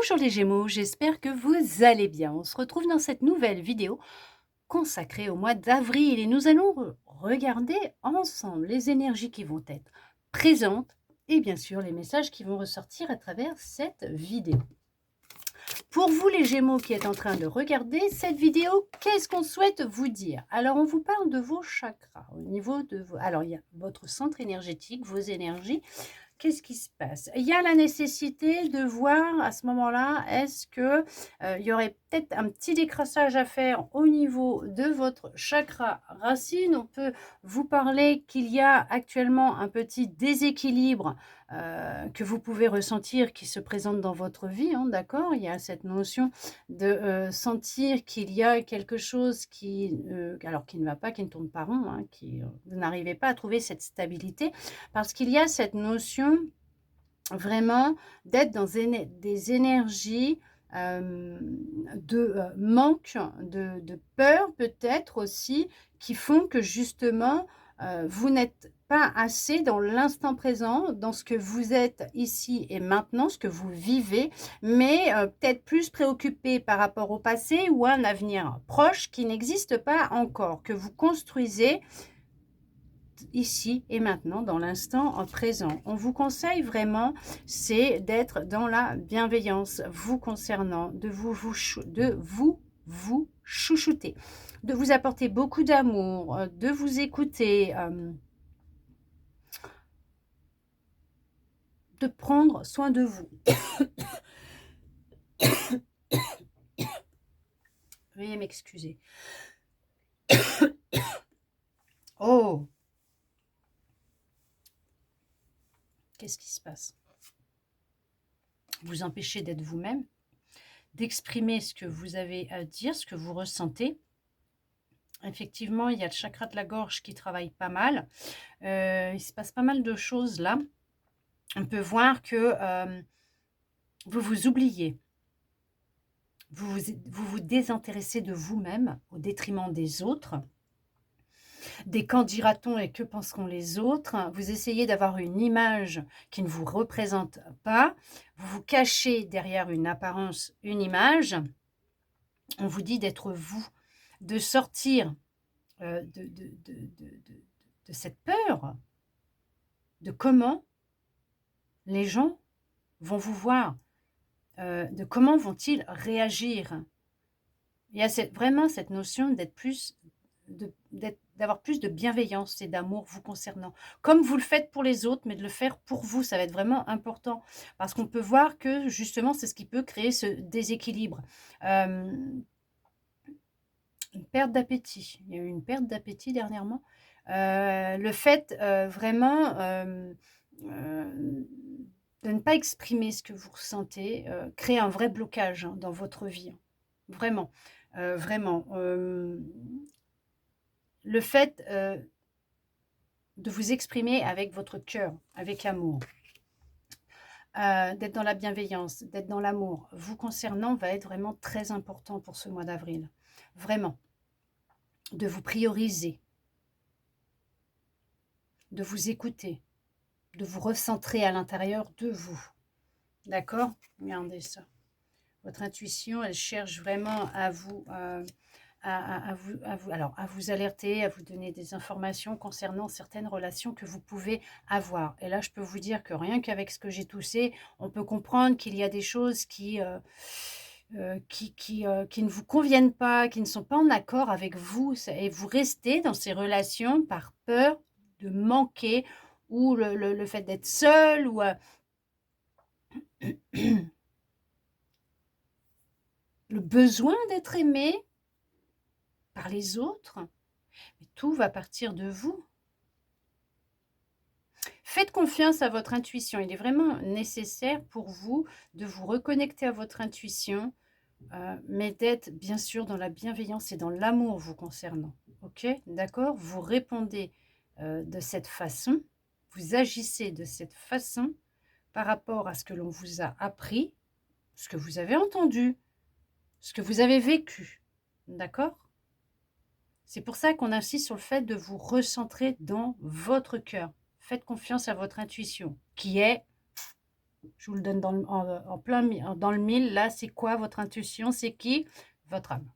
Bonjour les Gémeaux, j'espère que vous allez bien. On se retrouve dans cette nouvelle vidéo consacrée au mois d'avril et nous allons regarder ensemble les énergies qui vont être présentes et bien sûr les messages qui vont ressortir à travers cette vidéo. Pour vous les Gémeaux qui êtes en train de regarder cette vidéo, qu'est-ce qu'on souhaite vous dire? Alors on vous parle de vos chakras au niveau de vos... Alors il y a votre centre énergétique, vos énergies. Qu'est-ce qui se passe? Il y a la nécessité de voir à ce moment-là, est-ce que il y aurait peut-être un petit décrassage à faire au niveau de votre chakra racine. On peut vous parler qu'il y a actuellement un petit déséquilibre que vous pouvez ressentir qui se présente dans votre vie, hein, d'accord? Il y a cette notion de sentir qu'il y a quelque chose alors qui ne va pas, qui ne tourne pas rond, hein, vous n'arrivez pas à trouver cette stabilité parce qu'il y a cette notion vraiment d'être dans des énergies de manque, de peur peut-être aussi, qui font que justement, vous n'êtes pas assez dans l'instant présent, dans ce que vous êtes ici et maintenant, ce que vous vivez, mais peut-être plus préoccupé par rapport au passé ou à un avenir proche qui n'existe pas encore, que vous construisez ici et maintenant, dans l'instant présent. On vous conseille vraiment, c'est d'être dans la bienveillance vous concernant, de vous chouchouter, de vous apporter beaucoup d'amour, de vous écouter, de prendre soin de vous. Veuillez m'excuser. Oh, qu'est-ce qui se passe? Vous empêchez d'être vous-même, d'exprimer ce que vous avez à dire, ce que vous ressentez. Effectivement, il y a le chakra de la gorge qui travaille pas mal. Il se passe pas mal de choses là. On peut voir que vous vous oubliez. Vous désintéressez de vous-même au détriment des autres. Des qu'en dira-t-on et que penseront les autres. Vous essayez d'avoir une image qui ne vous représente pas. Vous vous cachez derrière une apparence, une image. On vous dit d'être vous, de sortir de cette peur, de comment les gens vont vous voir, de comment vont-ils réagir. Il y a vraiment cette notion d'avoir plus de bienveillance et d'amour vous concernant, comme vous le faites pour les autres, mais de le faire pour vous, ça va être vraiment important, parce qu'on peut voir que justement c'est ce qui peut créer ce déséquilibre. Une perte d'appétit, il y a eu une perte d'appétit dernièrement. Le fait vraiment de ne pas exprimer ce que vous ressentez crée un vrai blocage, hein, dans votre vie, hein. Vraiment, vraiment. Le fait de vous exprimer avec votre cœur, avec amour, d'être dans la bienveillance, d'être dans l'amour, vous concernant, va être vraiment très important pour ce mois d'avril. Vraiment. De vous prioriser, de vous écouter, de vous recentrer à l'intérieur de vous. D'accord? Regardez ça. Votre intuition, elle cherche vraiment à vous, à vous alerter, à vous donner des informations concernant certaines relations que vous pouvez avoir. Et là, je peux vous dire que rien qu'avec ce que j'ai toussé, on peut comprendre qu'il y a des choses qui ne vous conviennent pas, qui ne sont pas en accord avec vous. Et vous restez dans ces relations par peur de manquer ou le fait d'être seul ou... le besoin d'être aimé par les autres, mais tout va partir de vous. Faites confiance à votre intuition. Il est vraiment nécessaire pour vous de vous reconnecter à votre intuition, mais d'être bien sûr dans la bienveillance et dans l'amour vous concernant. Ok? D'accord? Vous répondez de cette façon, vous agissez de cette façon par rapport à ce que l'on vous a appris, ce que vous avez entendu, ce que vous avez vécu. D'accord? C'est pour ça qu'on insiste sur le fait de vous recentrer dans votre cœur. Faites confiance à votre intuition, qui est Je vous le donne en plein dans le mille. Là, c'est quoi votre intuition? C'est qui? Votre âme.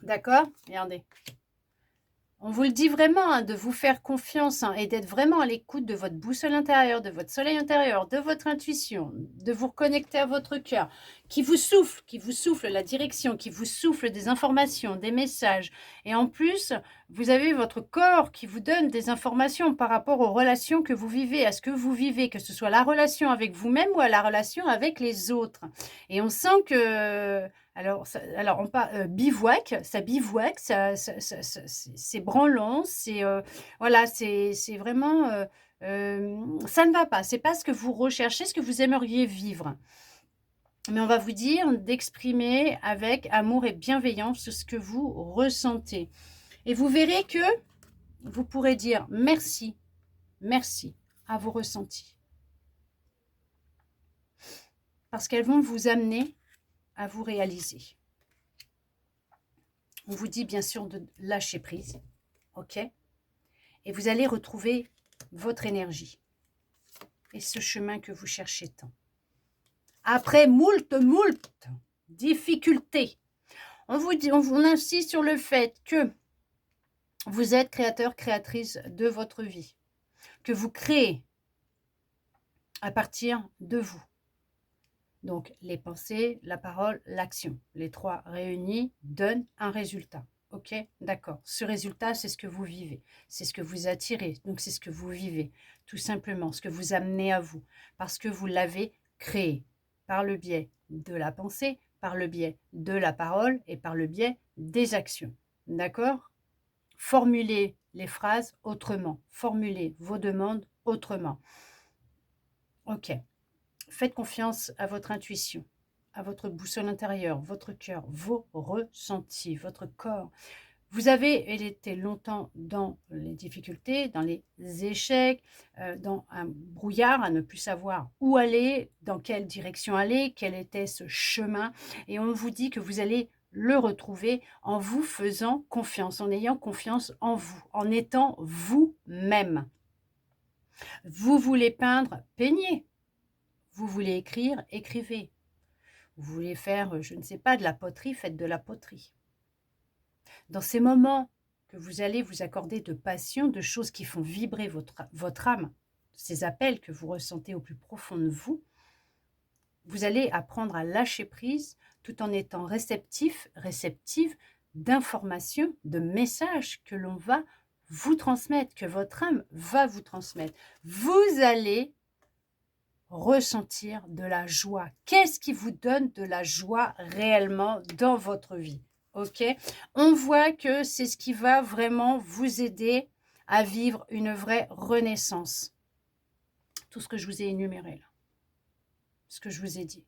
D'accord? Regardez. On vous le dit vraiment, hein, de vous faire confiance, hein, et d'être vraiment à l'écoute de votre boussole intérieure, de votre soleil intérieur, de votre intuition, de vous reconnecter à votre cœur, qui vous souffle la direction, qui vous souffle des informations, des messages. Et en plus, vous avez votre corps qui vous donne des informations par rapport aux relations que vous vivez, à ce que vous vivez, que ce soit la relation avec vous-même ou à la relation avec les autres. Et on sent que... Alors on parle bivouac, ça bivouac, c'est branlant, voilà, c'est vraiment, ça ne va pas. C'est pas ce que vous recherchez, ce que vous aimeriez vivre. Mais on va vous dire d'exprimer avec amour et bienveillance ce que vous ressentez. Et vous verrez que vous pourrez dire merci, merci à vos ressentis. Parce qu'elles vont vous amener à vous réaliser. On vous dit bien sûr de lâcher prise, ok? Et vous allez retrouver votre énergie et ce chemin que vous cherchez tant. Après moult difficultés, on insiste sur le fait que vous êtes créateur, créatrice de votre vie, que vous créez à partir de vous. Donc, les pensées, la parole, l'action. Les trois réunis donnent un résultat. Ok, d'accord. Ce résultat, c'est ce que vous vivez. C'est ce que vous attirez. Donc, c'est ce que vous vivez. Tout simplement, ce que vous amenez à vous. Parce que vous l'avez créé. Par le biais de la pensée, par le biais de la parole et par le biais des actions. D'accord? Formulez les phrases autrement. Formulez vos demandes autrement. Ok. Faites confiance à votre intuition, à votre boussole intérieure, votre cœur, vos ressentis, votre corps. Vous avez été longtemps dans les difficultés, dans les échecs, dans un brouillard, à ne plus savoir où aller, dans quelle direction aller, quel était ce chemin. Et on vous dit que vous allez le retrouver en vous faisant confiance, en ayant confiance en vous, en étant vous-même. Vous voulez peindre, peignez. Vous voulez écrire, écrivez. Vous voulez faire, je ne sais pas, de la poterie, faites de la poterie. Dans ces moments que vous allez vous accorder de passion, de choses qui font vibrer votre âme, ces appels que vous ressentez au plus profond de vous, vous allez apprendre à lâcher prise tout en étant réceptive d'informations, de messages que l'on va vous transmettre, que votre âme va vous transmettre. Vous allez ressentir de la joie. Qu'est-ce qui vous donne de la joie réellement dans votre vie? Ok, on voit que c'est ce qui va vraiment vous aider à vivre une vraie renaissance. Tout ce que je vous ai énuméré là, ce que je vous ai dit.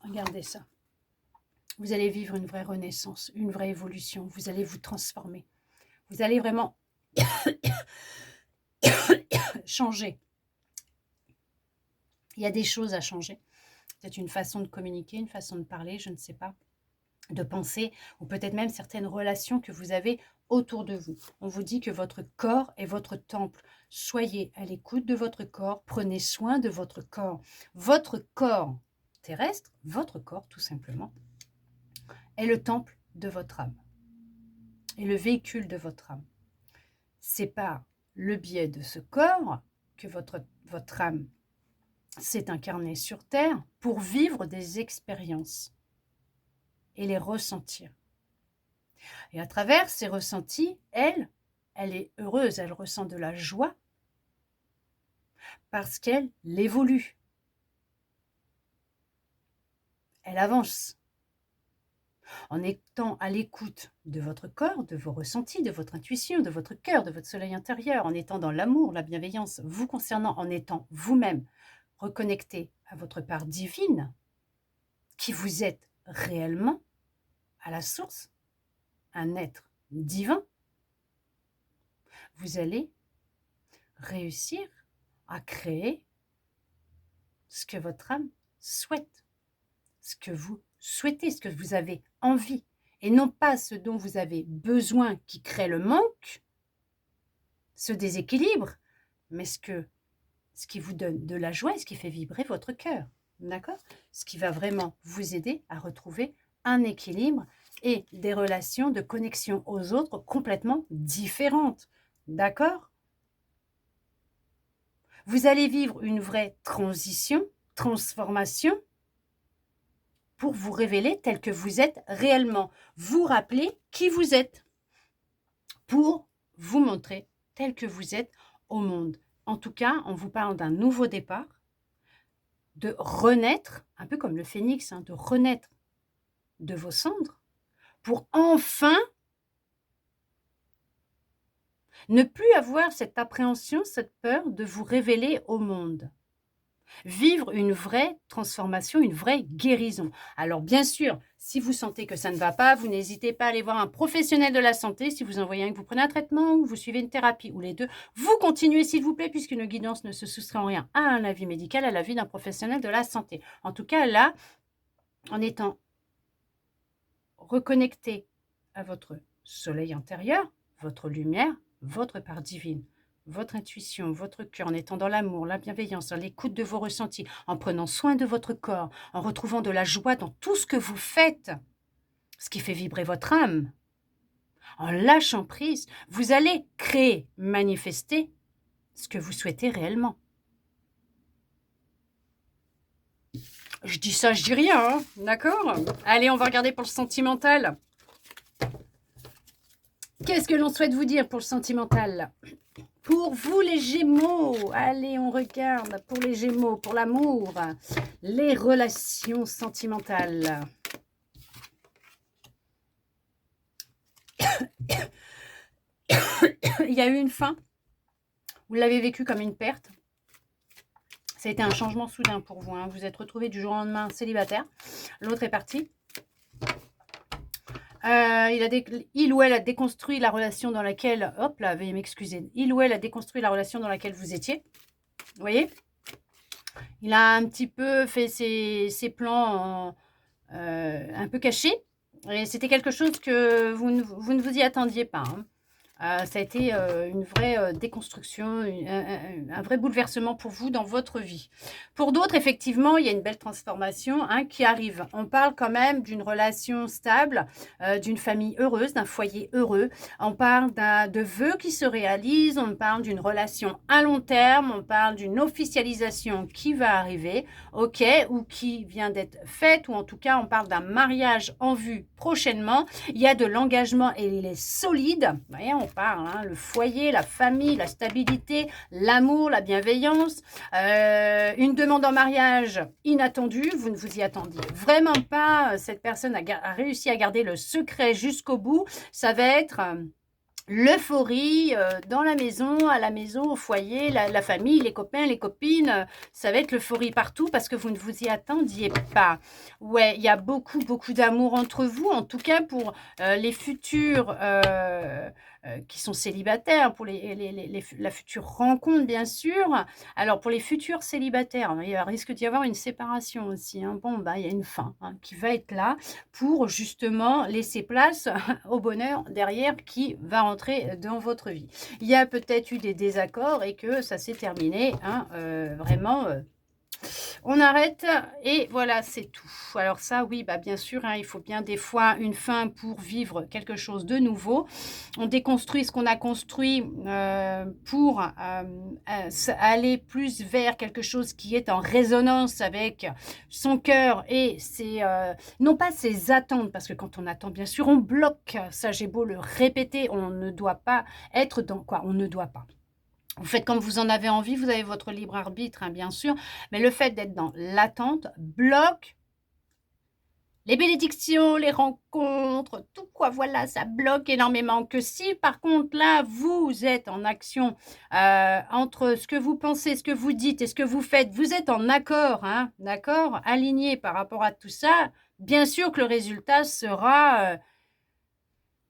Regardez ça. Vous allez vivre une vraie renaissance, une vraie évolution. Vous allez vous transformer. Vous allez vraiment changer. Il y a des choses à changer. C'est une façon de communiquer, une façon de parler, je ne sais pas, de penser, ou peut-être même certaines relations que vous avez autour de vous. On vous dit que votre corps est votre temple. Soyez à l'écoute de votre corps, prenez soin de votre corps. Votre corps terrestre, votre corps tout simplement, est le temple de votre âme, est le véhicule de votre âme. C'est par le biais de ce corps que votre âme s'est incarnée sur Terre pour vivre des expériences et les ressentir. Et à travers ces ressentis, elle est heureuse, elle ressent de la joie parce qu'elle évolue. Elle avance. En étant à l'écoute de votre corps, de vos ressentis, de votre intuition, de votre cœur, de votre soleil intérieur, en étant dans l'amour, la bienveillance, vous concernant, en étant vous-même reconnecté à votre part divine, qui vous êtes réellement à la source, un être divin, vous allez réussir à créer ce que votre âme souhaite, ce que vous souhaitez, ce que vous avez envie, et non pas ce dont vous avez besoin qui crée le manque, ce déséquilibre, mais ce que ce qui vous donne de la joie et ce qui fait vibrer votre cœur. D'accord? Ce qui va vraiment vous aider à retrouver un équilibre et des relations de connexion aux autres complètement différentes. D'accord? Vous allez vivre une vraie transition, transformation pour vous révéler tel que vous êtes réellement. Vous rappeler qui vous êtes pour vous montrer tel que vous êtes au monde. En tout cas, on vous parle d'un nouveau départ, de renaître, un peu comme le phénix, de renaître de vos cendres pour enfin ne plus avoir cette appréhension, cette peur de vous révéler au monde. Vivre une vraie transformation, une vraie guérison. Alors bien sûr, si vous sentez que ça ne va pas, vous n'hésitez pas à aller voir un professionnel de la santé. Si vous en voyez un, que vous prenez un traitement ou vous suivez une thérapie ou les deux, vous continuez s'il vous plaît, puisqu'une guidance ne se soustrait en rien à un avis médical, à l'avis d'un professionnel de la santé. En tout cas, là, en étant reconnecté à votre soleil intérieur, votre lumière, votre part divine, votre intuition, votre cœur, en étant dans l'amour, la bienveillance, dans l'écoute de vos ressentis, en prenant soin de votre corps, en retrouvant de la joie dans tout ce que vous faites, ce qui fait vibrer votre âme, en lâchant prise, vous allez créer, manifester ce que vous souhaitez réellement. Je dis ça, je dis rien, hein, d'accord? Allez, on va regarder pour le sentimental. Qu'est-ce que l'on souhaite vous dire pour le sentimental? Pour vous les Gémeaux, allez, on regarde pour les Gémeaux, pour l'amour, les relations sentimentales. Il y a eu une fin, vous l'avez vécu comme une perte. Ça a été un changement soudain pour vous, hein. Vous êtes retrouvé du jour au lendemain célibataire. L'autre est parti. Il ou elle a déconstruit la relation dans laquelle... Hop là, veuillez m'excuser. Il ou elle a déconstruit la relation dans laquelle vous étiez. Vous voyez? Il a un petit peu fait ses plans un peu cachés. Et c'était quelque chose que vous ne vous y attendiez pas, hein. Ça a été une vraie déconstruction, un vrai bouleversement pour vous dans votre vie. Pour d'autres, effectivement, il y a une belle transformation, hein, qui arrive. On parle quand même d'une relation stable, d'une famille heureuse, d'un foyer heureux. On parle de vœux qui se réalisent, on parle d'une relation à long terme, on parle d'une officialisation qui va arriver, ok, ou qui vient d'être faite, ou en tout cas, on parle d'un mariage en vue prochainement. Il y a de l'engagement et il est solide. Vous voyez, on parle, hein, le foyer, la famille, la stabilité, l'amour, la bienveillance, une demande en mariage inattendue, vous ne vous y attendiez vraiment pas, cette personne a réussi à garder le secret jusqu'au bout, ça va être... l'euphorie dans la maison, à la maison, au foyer, la famille, les copains, les copines, ça va être l'euphorie partout parce que vous ne vous y attendiez pas. Ouais, il y a beaucoup, beaucoup d'amour entre vous, en tout cas pour les futurs qui sont célibataires, pour la future rencontre, bien sûr. Alors, pour les futurs célibataires, il risque d'y avoir une séparation aussi, hein. Bon, bah, il y a une fin, hein, qui va être là pour justement laisser place au bonheur derrière qui va rentrer dans votre vie. Il y a peut-être eu des désaccords et que ça s'est terminé, hein, vraiment... on arrête et voilà, c'est tout. Alors ça, oui, bah bien sûr, hein, il faut bien des fois une fin pour vivre quelque chose de nouveau. On déconstruit ce qu'on a construit pour aller plus vers quelque chose qui est en résonance avec son cœur et non pas ses attentes, parce que quand on attend, bien sûr, on bloque. Ça, j'ai beau le répéter, on ne doit pas être dans quoi? On ne doit pas. Vous faites comme vous en avez envie, vous avez votre libre arbitre, hein, bien sûr, mais le fait d'être dans l'attente bloque les bénédictions, les rencontres, tout quoi, voilà, ça bloque énormément. Que si, par contre, là, vous êtes en action entre ce que vous pensez, ce que vous dites et ce que vous faites, vous êtes en accord, hein, d'accord, aligné par rapport à tout ça, bien sûr que le résultat sera...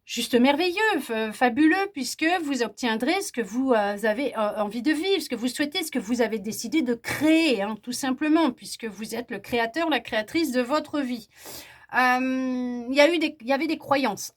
juste merveilleux, fabuleux, puisque vous obtiendrez ce que vous avez envie de vivre, ce que vous souhaitez, ce que vous avez décidé de créer, hein, tout simplement, puisque vous êtes le créateur, la créatrice de votre vie. Il y avait des croyances.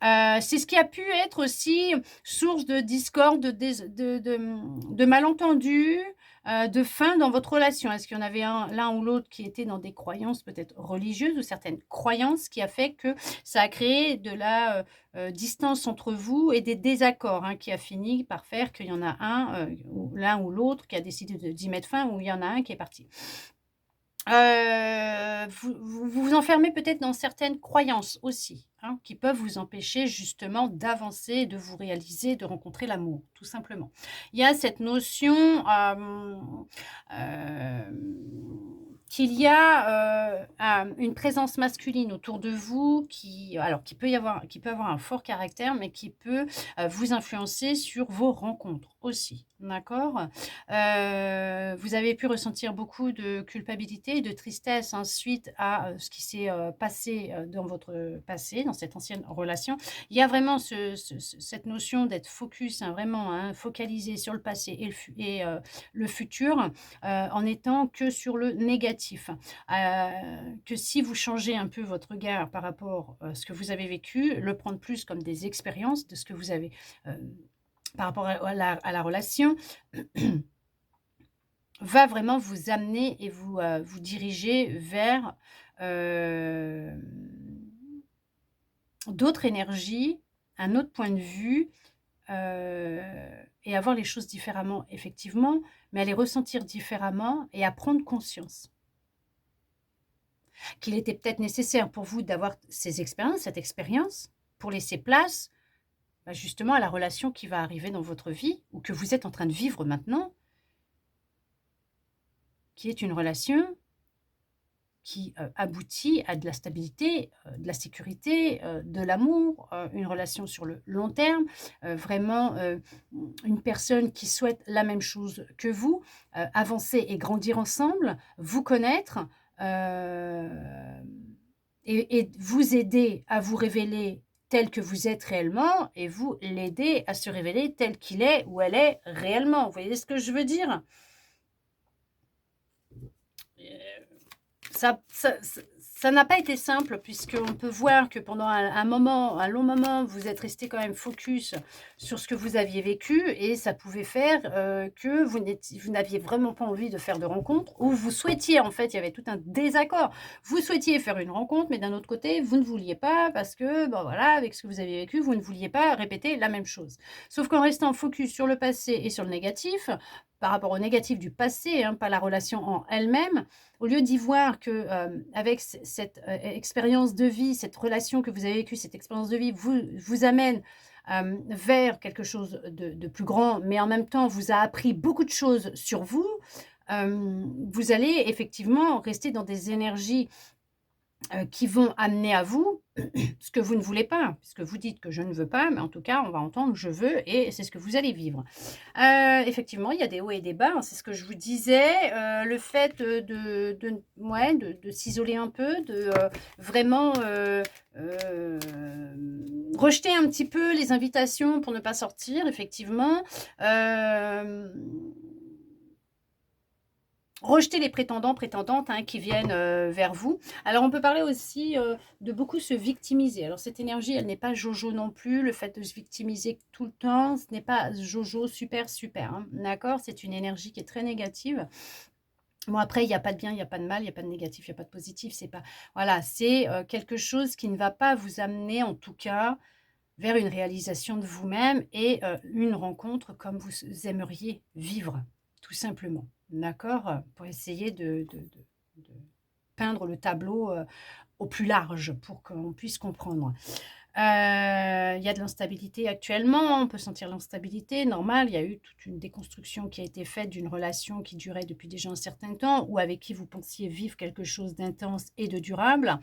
C'est ce qui a pu être aussi source de discorde, de malentendus, de fin dans votre relation. Est-ce qu'il y en avait l'un ou l'autre qui était dans des croyances peut-être religieuses ou certaines croyances qui a fait que ça a créé de la distance entre vous et des désaccords, hein, qui a fini par faire qu'il y en a ou l'un ou l'autre qui a décidé d'y mettre fin, ou il y en a un qui est parti. Vous enfermez peut-être dans certaines croyances aussi, hein, qui peuvent vous empêcher justement d'avancer, de vous réaliser, de rencontrer l'amour, tout simplement. Il y a cette notion qu'il y a une présence masculine autour de vous qui peut avoir un fort caractère, mais qui peut vous influencer sur vos rencontres aussi. D'accord? Vous avez pu ressentir beaucoup de culpabilité et de tristesse, hein, suite à ce qui s'est passé dans votre passé, dans cette ancienne relation. Il y a vraiment cette notion d'être focus, hein, vraiment, hein, focalisé sur le passé et le futur, en étant que sur le négatif. Que si vous changez un peu votre regard par rapport à ce que vous avez vécu, le prendre plus comme des expériences de ce que vous avez par rapport à la relation, va vraiment vous amener et vous diriger vers d'autres énergies, un autre point de vue, et à voir les choses différemment, effectivement, mais à les ressentir différemment et à prendre conscience qu'il était peut-être nécessaire pour vous d'avoir cette expérience, pour laisser place, justement à la relation qui va arriver dans votre vie ou que vous êtes en train de vivre maintenant, qui est une relation qui aboutit à de la stabilité, de la sécurité, de l'amour, une relation sur le long terme, vraiment une personne qui souhaite la même chose que vous, avancer et grandir ensemble, vous connaître, et vous aider à vous révéler tel que vous êtes réellement, et vous l'aider à se révéler tel qu'il est ou elle est réellement. Vous voyez ce que je veux dire? Ça n'a pas été simple, puisqu'on peut voir que pendant un long moment, vous êtes resté quand même focus sur ce que vous aviez vécu, et ça pouvait faire que vous n'aviez vraiment pas envie de faire de rencontre, ou vous souhaitiez, en fait, il y avait tout un désaccord. Vous souhaitiez faire une rencontre, mais d'un autre côté, vous ne vouliez pas parce que, ben voilà, avec ce que vous avez vécu, vous ne vouliez pas répéter la même chose. Sauf qu'en restant focus sur le passé et sur le négatif, par rapport au négatif du passé, hein, pas la relation en elle-même, au lieu d'y voir que avec cette expérience de vie, cette relation que vous avez vécue, cette expérience de vie vous amène vers quelque chose de plus grand, mais en même temps vous a appris beaucoup de choses sur vous, vous allez effectivement rester dans des énergies qui vont amener à vous ce que vous ne voulez pas, puisque vous dites que je ne veux pas, mais en tout cas, on va entendre je veux, et c'est ce que vous allez vivre. Effectivement, il y a des hauts et des bas, hein, c'est ce que je vous disais. Le fait de s'isoler un peu, de vraiment rejeter un petit peu les invitations pour ne pas sortir, effectivement. Rejeter les prétendants, prétendantes, hein, qui viennent vers vous. Alors, on peut parler aussi de beaucoup se victimiser. Alors, cette énergie, elle n'est pas jojo non plus. Le fait de se victimiser tout le temps, ce n'est pas jojo super, super. Hein, d'accord? C'est une énergie qui est très négative. Bon, après, il n'y a pas de bien, il n'y a pas de mal, il n'y a pas de négatif, il n'y a pas de positif. C'est pas, voilà, c'est quelque chose qui ne va pas vous amener, en tout cas, vers une réalisation de vous-même et une rencontre comme vous aimeriez vivre, tout simplement. D'accord? Pour essayer de peindre le tableau au plus large pour qu'on puisse comprendre. Il y a de l'instabilité actuellement, on peut sentir l'instabilité, normal. Il y a eu toute une déconstruction qui a été faite d'une relation qui durait depuis déjà un certain temps, ou avec qui vous pensiez vivre quelque chose d'intense et de durable.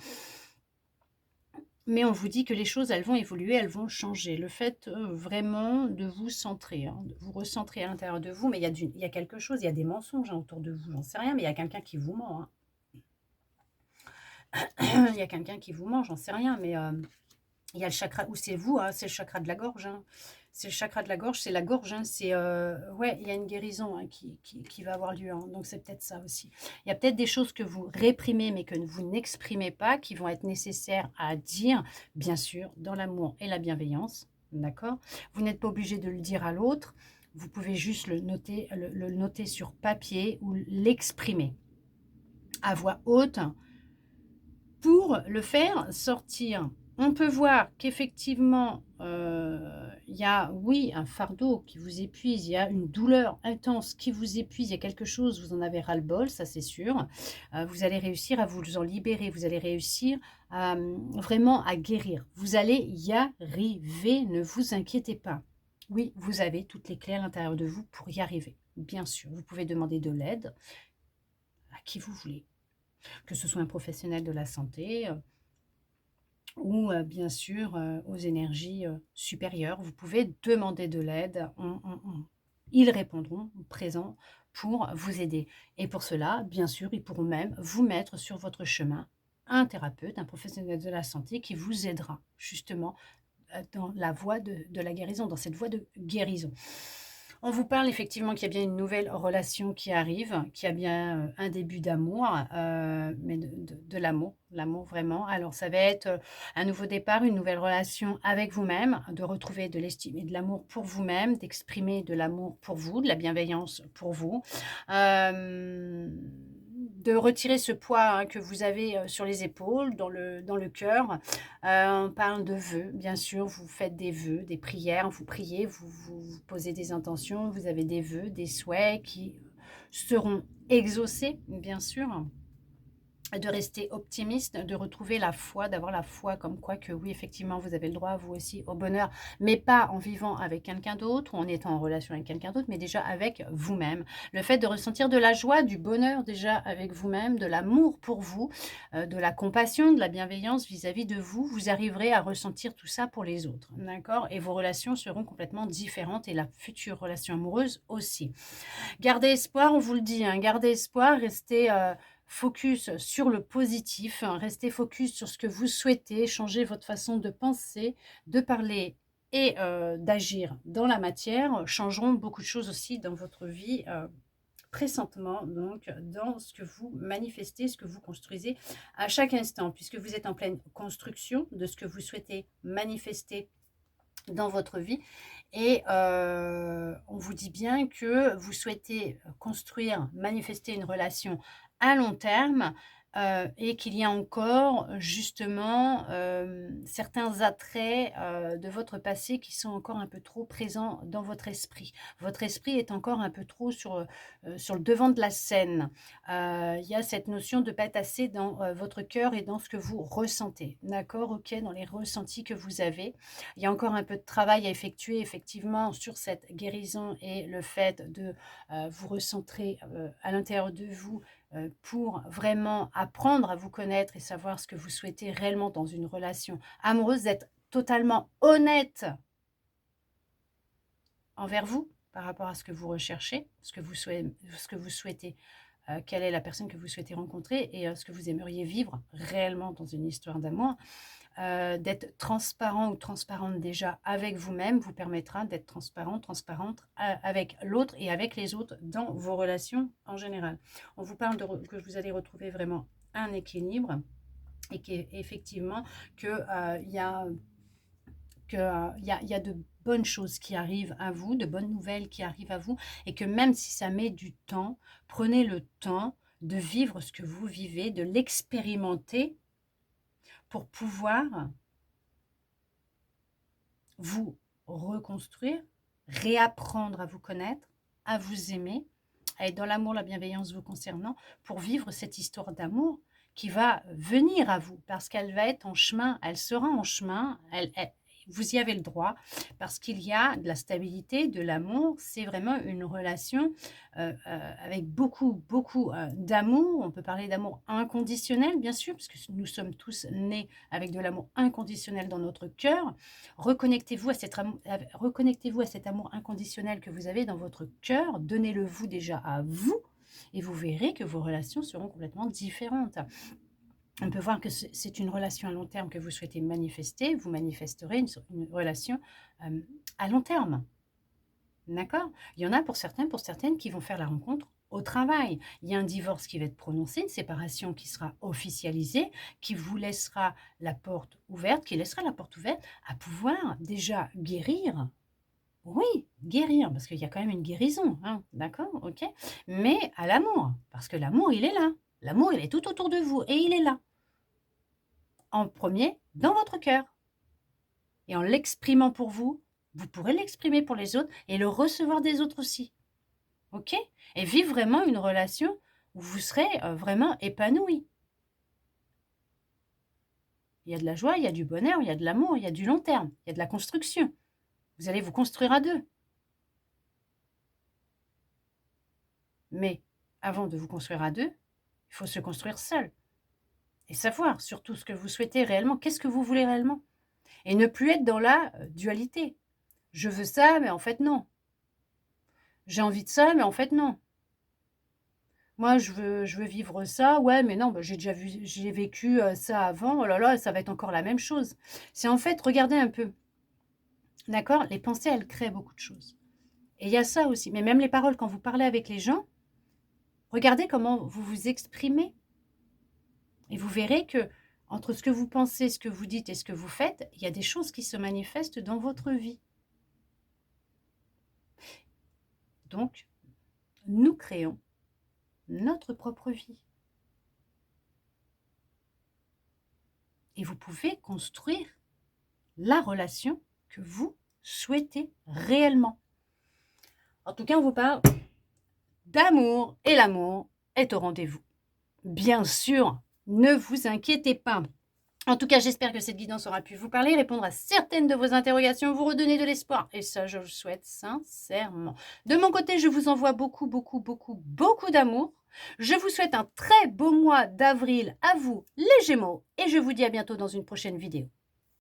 Mais on vous dit que les choses, elles vont évoluer, elles vont changer. Le fait vraiment de vous centrer, hein, de vous recentrer à l'intérieur de vous, mais il y a quelque chose, il y a des mensonges, hein, autour de vous, j'en sais rien, mais il y a quelqu'un qui vous ment. Hein. Il y a quelqu'un qui vous ment, j'en sais rien, mais il y a le chakra, ou c'est vous, hein, c'est le chakra de la gorge. Hein. C'est le chakra de la gorge, c'est la gorge, hein, c'est, ouais, il y a une guérison, hein, qui va avoir lieu, hein, donc c'est peut-être ça aussi. Il y a peut-être des choses que vous réprimez, mais que vous n'exprimez pas, qui vont être nécessaires à dire, bien sûr, dans l'amour et la bienveillance, d'accord? Vous n'êtes pas obligé de le dire à l'autre, vous pouvez juste le noter sur papier ou l'exprimer à voix haute pour le faire sortir. On peut voir qu'effectivement, il y a, oui, un fardeau qui vous épuise, il y a une douleur intense qui vous épuise, il y a quelque chose, vous en avez ras-le-bol, ça c'est sûr. Vous allez réussir à vous en libérer, vous allez réussir à, vraiment à guérir. Vous allez y arriver, ne vous inquiétez pas. Oui, vous avez toutes les clés à l'intérieur de vous pour y arriver, bien sûr. Vous pouvez demander de l'aide à qui vous voulez, que ce soit un professionnel de la santé, ou bien sûr, aux énergies, supérieures. Vous pouvez demander de l'aide. Ils répondront présents pour vous aider et pour cela, bien sûr, ils pourront même vous mettre sur votre chemin un thérapeute, un professionnel de la santé qui vous aidera justement, dans la voie de la guérison, dans cette voie de guérison. On vous parle effectivement qu'il y a bien une nouvelle relation qui arrive, qu'il y a bien, un début d'amour, mais de l'amour, l'amour vraiment. Alors ça va être, un nouveau départ, une nouvelle relation avec vous-même, de retrouver de l'estime et de l'amour pour vous-même, d'exprimer de l'amour pour vous, de la bienveillance pour vous. De retirer ce poids, hein, que vous avez, sur les épaules, dans le cœur. On parle de vœux, bien sûr, vous faites des vœux, des prières, vous priez, vous posez des intentions, vous avez des vœux, des souhaits qui seront exaucés, bien sûr. De rester optimiste, de retrouver la foi, d'avoir la foi comme quoi que oui, effectivement, vous avez le droit, vous aussi, au bonheur, mais pas en vivant avec quelqu'un d'autre ou en étant en relation avec quelqu'un d'autre, mais déjà avec vous-même. Le fait de ressentir de la joie, du bonheur déjà avec vous-même, de l'amour pour vous, de la compassion, de la bienveillance vis-à-vis de vous, vous arriverez à ressentir tout ça pour les autres, d'accord? Et vos relations seront complètement différentes et la future relation amoureuse aussi. Gardez espoir, on vous le dit, hein, gardez espoir, restez focus sur le positif, hein, restez focus sur ce que vous souhaitez, changez votre façon de penser, de parler et d'agir dans la matière, changeront beaucoup de choses aussi dans votre vie présentement, donc dans ce que vous manifestez, ce que vous construisez à chaque instant, puisque vous êtes en pleine construction de ce que vous souhaitez manifester dans votre vie et on vous dit bien que vous souhaitez construire, manifester une relation à long terme, et qu'il y a encore justement, certains attraits, de votre passé qui sont encore un peu trop présents dans votre esprit. Votre esprit est encore un peu trop sur le devant de la scène. Il y a cette notion de pas être assez dans, votre cœur et dans ce que vous ressentez. D'accord? OK, dans les ressentis que vous avez. Il y a encore un peu de travail à effectuer effectivement sur cette guérison et le fait de, vous recentrer, à l'intérieur de vous, pour vraiment apprendre à vous connaître et savoir ce que vous souhaitez réellement dans une relation amoureuse, d'être totalement honnête envers vous, par rapport à ce que vous recherchez, ce que vous souhaitez, quelle est la personne que vous souhaitez rencontrer et ce que vous aimeriez vivre réellement dans une histoire d'amour. D'être transparent ou transparente déjà avec vous-même vous permettra d'être transparent, transparente avec l'autre et avec les autres dans vos relations en général. On vous parle que vous allez retrouver vraiment un équilibre et qu'effectivement il y a il y a de bonnes choses qui arrivent à vous, de bonnes nouvelles qui arrivent à vous et que même si ça met du temps, prenez le temps de vivre ce que vous vivez, de l'expérimenter pour pouvoir vous reconstruire, réapprendre à vous connaître, à vous aimer, à être dans l'amour, la bienveillance vous concernant, pour vivre cette histoire d'amour qui va venir à vous, parce qu'elle va être en chemin, elle sera en chemin, vous y avez le droit, parce qu'il y a de la stabilité, de l'amour, c'est vraiment une relation avec beaucoup, beaucoup d'amour. On peut parler d'amour inconditionnel, bien sûr, parce que nous sommes tous nés avec de l'amour inconditionnel dans notre cœur. Reconnectez-vous à cet amour inconditionnel que vous avez dans votre cœur. Donnez-le vous déjà à vous et vous verrez que vos relations seront complètement différentes. On peut voir que c'est une relation à long terme que vous souhaitez manifester. Vous manifesterez une relation à long terme. D'accord? Il y en a pour certains, pour certaines qui vont faire la rencontre au travail. Il y a un divorce qui va être prononcé, une séparation qui sera officialisée, qui vous laissera la porte ouverte, qui laissera la porte ouverte à pouvoir déjà guérir. Oui, guérir, parce qu'il y a quand même une guérison, hein, d'accord? OK? Mais à l'amour, parce que l'amour, il est là. L'amour, il est tout autour de vous et il est là. En premier, dans votre cœur. Et en l'exprimant pour vous, vous pourrez l'exprimer pour les autres et le recevoir des autres aussi. OK? Et vivre vraiment une relation où vous serez vraiment épanoui. Il y a de la joie, il y a du bonheur, il y a de l'amour, il y a du long terme, il y a de la construction. Vous allez vous construire à deux. Mais avant de vous construire à deux, il faut se construire seul. Et savoir surtout ce que vous souhaitez réellement, qu'est-ce que vous voulez réellement. Et ne plus être dans la dualité. Je veux ça, mais en fait non. J'ai envie de ça, mais en fait non. Moi, je veux vivre ça, ouais, mais non, bah, j'ai vécu ça avant, oh là là, ça va être encore la même chose. C'est en fait, regardez un peu, d'accord? Les pensées, elles créent beaucoup de choses. Et il y a ça aussi, mais même les paroles, quand vous parlez avec les gens, regardez comment vous vous exprimez. Et vous verrez que entre ce que vous pensez, ce que vous dites et ce que vous faites, il y a des choses qui se manifestent dans votre vie. Donc, nous créons notre propre vie. Et vous pouvez construire la relation que vous souhaitez réellement. En tout cas, on vous parle d'amour et l'amour est au rendez-vous. Bien sûr, ne vous inquiétez pas. En tout cas, j'espère que cette guidance aura pu vous parler, répondre à certaines de vos interrogations, vous redonner de l'espoir. Et ça, je le souhaite sincèrement. De mon côté, je vous envoie beaucoup, beaucoup, beaucoup, beaucoup d'amour. Je vous souhaite un très beau mois d'avril à vous, les Gémeaux. Et je vous dis à bientôt dans une prochaine vidéo.